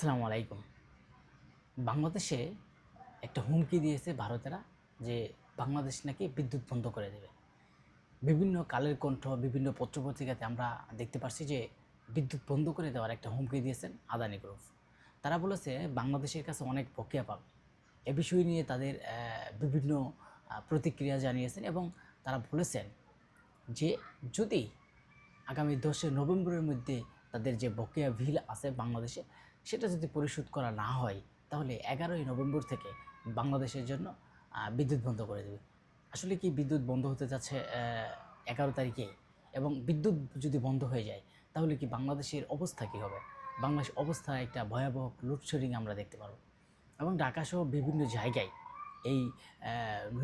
আসসালামু আলাইকুম। বাংলাদেশে একটা হুমকি দিয়েছে ভারতেরা যে বাংলাদেশ নাকি বিদ্যুৎ বন্ধ করে দেবে। বিভিন্ন কালের কণ্ঠ, বিভিন্ন পত্রপত্রিকাতে আমরা দেখতে পারছি যে বিদ্যুৎ বন্ধ করে দেওয়ার একটা হুমকি দিয়েছেন আদানি গ্রুপ। তারা বলেছে বাংলাদেশের কাছে অনেক বকেয়া পাবে। এ বিষয় নিয়ে তাদের বিভিন্ন প্রতিক্রিয়া জানিয়েছেন এবং তারা বলেছেন যে যদি আগামী 10 নভেম্বরের মধ্যে তাদের যে বকেয়া বিল আছে বাংলাদেশে, সেটা যদি পরিশোধ করা না হয়, তাহলে 11ই নভেম্বর থেকে বাংলাদেশের জন্য বিদ্যুৎ বন্ধ করে দেবে। আসলে কি বিদ্যুৎ বন্ধ হতে যাচ্ছে 11 তারিখেই? এবং বিদ্যুৎ যদি বন্ধ হয়ে যায়, তাহলে কি বাংলাদেশের অবস্থা কী হবে? বাংলাদেশ অবস্থা একটা ভয়াবহ লোডশেডিং আমরা দেখতে পারব এবং ঢাকাসহ বিভিন্ন জায়গায় এই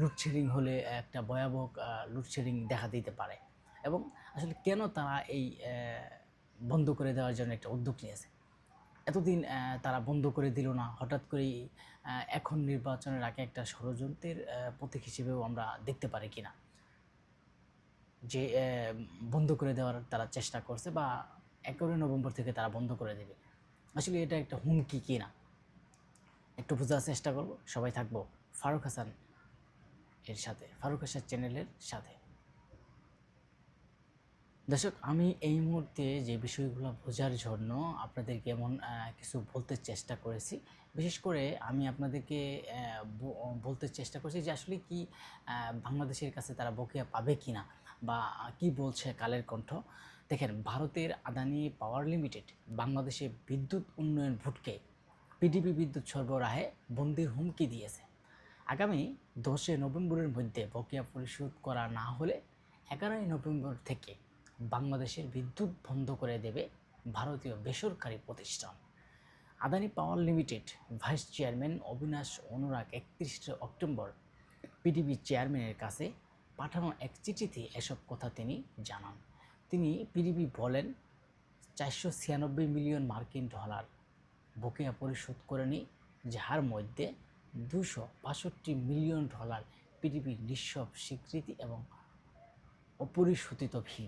লোডশেডিং হলে একটা ভয়াবহ লোডশেডিং দেখা দিতে পারে। এবং আসলে কেন তারা এই বন্ধ করে দেওয়ার জন্য একটা উদ্যোগ নিয়েছে? এতদিন তারা বন্ধ করে দিল না। হঠাৎ করেই এখন নির্বাচনের আগে একটা ষড়যন্ত্রের প্রতীক হিসেবেও আমরা দেখতে পারি কিনা? যে বন্ধ করে দেওয়ার তারা চেষ্টা করছে বা 11 নভেম্বর থেকে তারা বন্ধ করে দেবে। আসলে এটা একটা হুমকি কিনা? একটু বোঝার চেষ্টা করব। সবাই থাকবো ফারুক হাসান এর সাথে, ফারুক হাসান চ্যানেলের সাথে। দর্শক, আমি এই মুহূর্তে যে বিষয়গুলো বোঝার জন্য আপনাদেরকে এমন কিছু বলতে চেষ্টা করেছি। বিশেষ করে আমি আপনাদেরকে বলতে চেষ্টা করছি যে আসলে কি বাংলাদেশের কাছে তারা বকেয়া পাবে কিনা বা কি বলছে কালের কণ্ঠ। দেখেন, ভারতের আদানি পাওয়ার লিমিটেড বাংলাদেশে বিদ্যুৎ উন্নয়ন বোর্ডকে পিডিপি বিদ্যুৎ সরবরাহে বন্দির হুমকি দিয়েছে। আগামী 10 নভেম্বরের মধ্যে বকেয়া পরিশোধ করা না হলে 11ই নভেম্বর থেকে বাংলাদেশের বিদ্যুৎ বন্ধ করে দেবে ভারতীয় বেসরকারি প্রতিষ্ঠান। আদানি পাওয়ার লিমিটেড ভাইস চেয়ারম্যান অবিনাশ অনুরাগ 31 অক্টোবর পিডিবি চেয়ারম্যানের কাছে পাঠানো এক চিঠিতে এসব কথা তিনি জানান। তিনি পিডিবি বলেন, 496 মিলিয়ন মার্কিন ডলার বকেয়া পরিশোধ করেনি, যার মধ্যে 262 মিলিয়ন ডলার পিডিবির নিঃস্ব স্বীকৃতি এবং অপরিশোধিত ফি।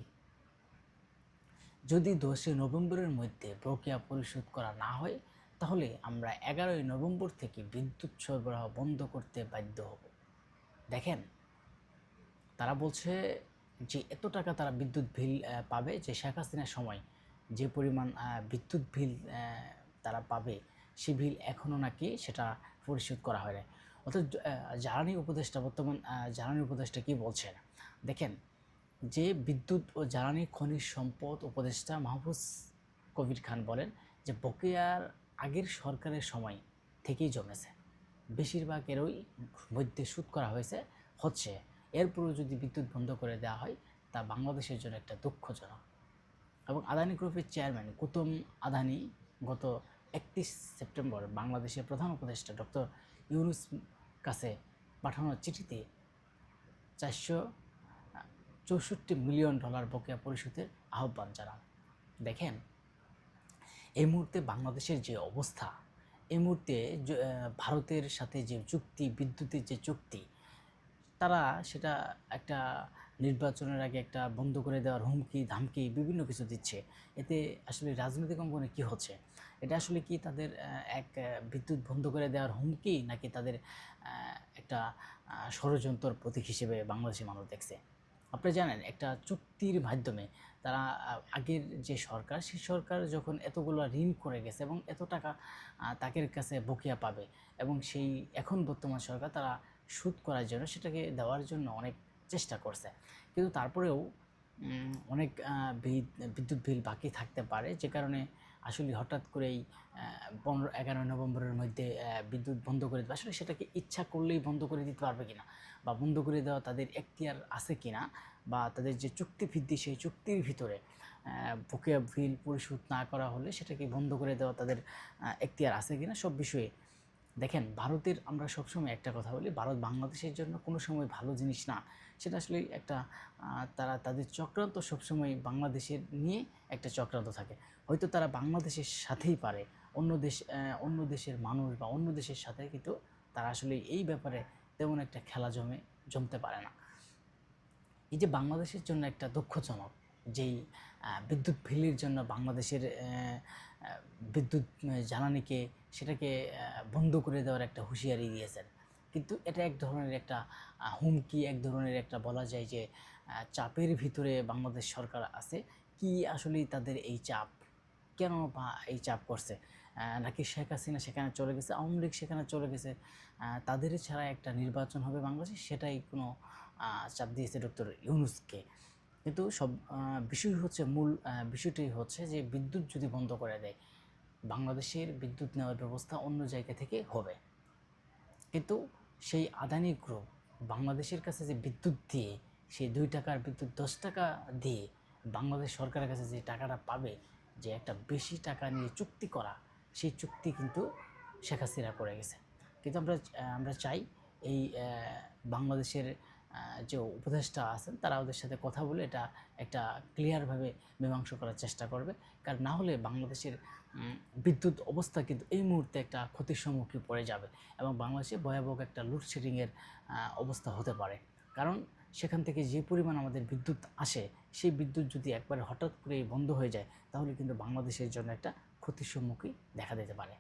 যদি 10 নভেম্বরের মধ্যে বকেয়া পরিশোধ করা না হয়, তাহলে আমরা 11ই নভেম্বর থেকে বিদ্যুৎ সরবরাহ বন্ধ করতে বাধ্য হব। দেখেন, তারা বলছে যে এত টাকা তারা বিদ্যুৎ বিল পাবে, যে শেখ হাসিনার সময় যে পরিমাণ বিদ্যুৎ বিল তারা পাবে, সে বিল এখনও নাকি সেটা পরিশোধ করা হয় না। অর্থাৎ জ্বালানি উপদেষ্টা, বর্তমান জ্বালানি উপদেষ্টা কী বলছেন দেখেন, যে বিদ্যুৎ ও জ্বালানি খনিজ সম্পদ উপদেষ্টা মাহফুজ কবির খান বলেন যে বকেয়ার আগের সরকারের সময় থেকেই জমেছে, বেশিরভাগ এরই মধ্যে সুদ করা হচ্ছে। এরপরও যদি বিদ্যুৎ বন্ধ করে দেওয়া হয়, তা বাংলাদেশের জন্য একটা দুঃখজনক। এবং আদানি গ্রুপের চেয়ারম্যান গৌতম আদানি গত 31 সেপ্টেম্বর বাংলাদেশের প্রধান উপদেষ্টা ডক্টর ইউনূস কাছে পাঠানো চিঠিতে 464 মিলিয়ন ডলার বকেয়া পরিশোধের আহ্বান জানান। দেখেন, এই মুহূর্তে বাংলাদেশের যে অবস্থা, এই মুহূর্তে ভারতের সাথে যে চুক্তি, বিদ্যুতের যে চুক্তি, তারা সেটা একটা নির্বাচনের আগে একটা বন্ধ করে দেওয়ার হুমকি ধামকি বিভিন্ন কিছু দিচ্ছে। এতে আসলে রাজনৈতিক অঙ্গনে কী হচ্ছে? এটা আসলে কি তাদের এক বিদ্যুৎ বন্ধ করে দেওয়ার হুমকি, নাকি তাদের একটা ষড়যন্ত্র প্রতীক হিসেবে বাংলাদেশের মানুষ দেখছে? আপনি জানেন, একটা চুক্তির মাধ্যমে তারা আগের যে সরকার, সেই সরকার যখন এতগুলো ঋণ করে গেছে এবং এত টাকা তাদের কাছে বকেয়া পাবে, এবং সেই এখন বর্তমান সরকার তারা সুদ করার জন্য, সেটাকে দেওয়ার জন্য অনেক চেষ্টা করছে। কিন্তু তারপরেও অনেক বিদ্যুৎ বিল বাকি থাকতে পারে, যে কারণে আসলে হঠাৎ করেই 11 নভেম্বরের মধ্যে বিদ্যুৎ বন্ধ করে দেবে। আসলে সেটাকে ইচ্ছা করলেই বন্ধ করে দিতে পারবে কিনা, বা বন্ধ করে দেওয়া তাদের এখতিয়ার আছে কিনা, বা তাদের যে চুক্তিভিত্তিক সেই চুক্তির ভিতরে বকেয়া বিল পরিশোধ না করা হলে সেটাকে বন্ধ করে দেওয়া তাদের এখতিয়ার আছে কিনা, সব বিষয়ে দেখেন। ভারতের আমরা সবসময় একটা কথা বলি, ভারত বাংলাদেশের জন্য কোনো সময় ভালো জিনিস না। সেটা আসলে একটা তারা তাদের চক্রান্ত সবসময় বাংলাদেশের নিয়ে একটা চক্রান্ত থাকে। হয়তো তারা বাংলাদেশের সাথেই পারে, অন্য দেশের মানুষ বা অন্য দেশের সাথে কিন্তু তারা আসলে এই ব্যাপারে তেমন একটা খেলা জমতে পারে না। এই যে বাংলাদেশের জন্য একটা দুঃখজনক, যেই বিদ্যুৎ বিলের জন্য বাংলাদেশের বিদ্যুৎ জ্বালানিকে সেটাকে বন্ধ করে দেওয়ার একটা হুঁশিয়ারি দিয়েছেন। কিন্তু এটা এক ধরনের একটা হুমকি, এক ধরনের একটা বলা যায় যে চাপের ভিতরে বাংলাদেশ সরকার আছে। কি আসলেই তাদের এই চাপ, কেন বা এই চাপ করছে? নাকি শেখ হাসিনা সেখানে চলে গেছে, আওয়ামী লীগ সেখানে চলে গেছে, তাদের ছাড়া একটা নির্বাচন হবে বাংলাদেশে, সেটাই কোনো চাপ দিয়েছে ডক্টর ইউনূসকে। কিন্তু সব বিষয় হচ্ছে, মূল বিষয়টি হচ্ছে যে বিদ্যুৎ যদি বন্ধ করে দেয়, বাংলাদেশের বিদ্যুৎ নেওয়ার ব্যবস্থা অন্য জায়গা থেকে হবে। কিন্তু সেই আদানি গ্রুপ বাংলাদেশের কাছে যে বিদ্যুৎ দিয়ে, সেই 2 টাকার বিদ্যুৎ 10 টাকা দিয়ে বাংলাদেশ সরকারের কাছে যে টাকাটা পাবে, যে একটা বেশি টাকা নিয়ে চুক্তি করা, সেই চুক্তি কিন্তু শেখ হাসিনা করে গেছে। কিন্তু আমরা চাই এই বাংলাদেশের যে উপদেষ্টা আছেন তারা ওদের সাথে কথা বলে এটা একটা ক্লিয়ারভাবে মীমাংসা করার চেষ্টা করবে। কারণ না হলে বাংলাদেশের বিদ্যুৎ অবস্থা কিন্তু এই মুহূর্তে একটা ক্ষতির সম্মুখীন পড়ে যাবে এবং বাংলাদেশে ভয়াবহ একটা লোডশেডিংয়ের অবস্থা হতে পারে। কারণ সেখান থেকে যে পরিমাণ আমাদের বিদ্যুৎ আসে, সেই বিদ্যুৎ যদি একবারে হঠাৎ করে বন্ধ হয়ে যায়, তাহলে কিন্তু বাংলাদেশের জন্য একটা ক্ষতির সম্মুখীন দেখা দিতে পারে।